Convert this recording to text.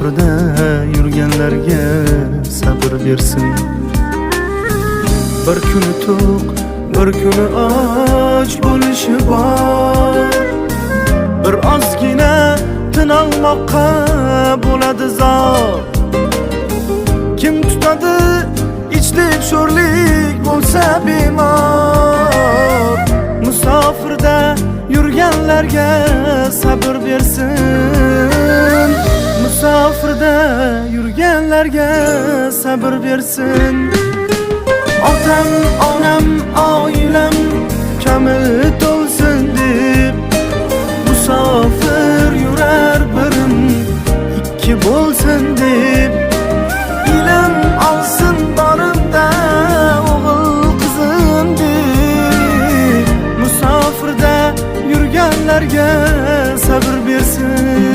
Musofirda yurganlarga sabr bersin. Bir kuni to'q, bir kuni och bo'lishi bor. Bir ozgina tin olmoqqa bo'ladi zor. Kim tutadi ichlik sho'rlik bo'lsa bemor. Musofirda yurganlarga sabr bersin. Musofirda yurganlarga sabr bersin. Otam, onam, oilam kamil to'lsin deb musofir yurar birim ikki bo'lsin deb. Ilm olsin borimda o'g'il qizim deb musofirda yurganlarga sabr bersin.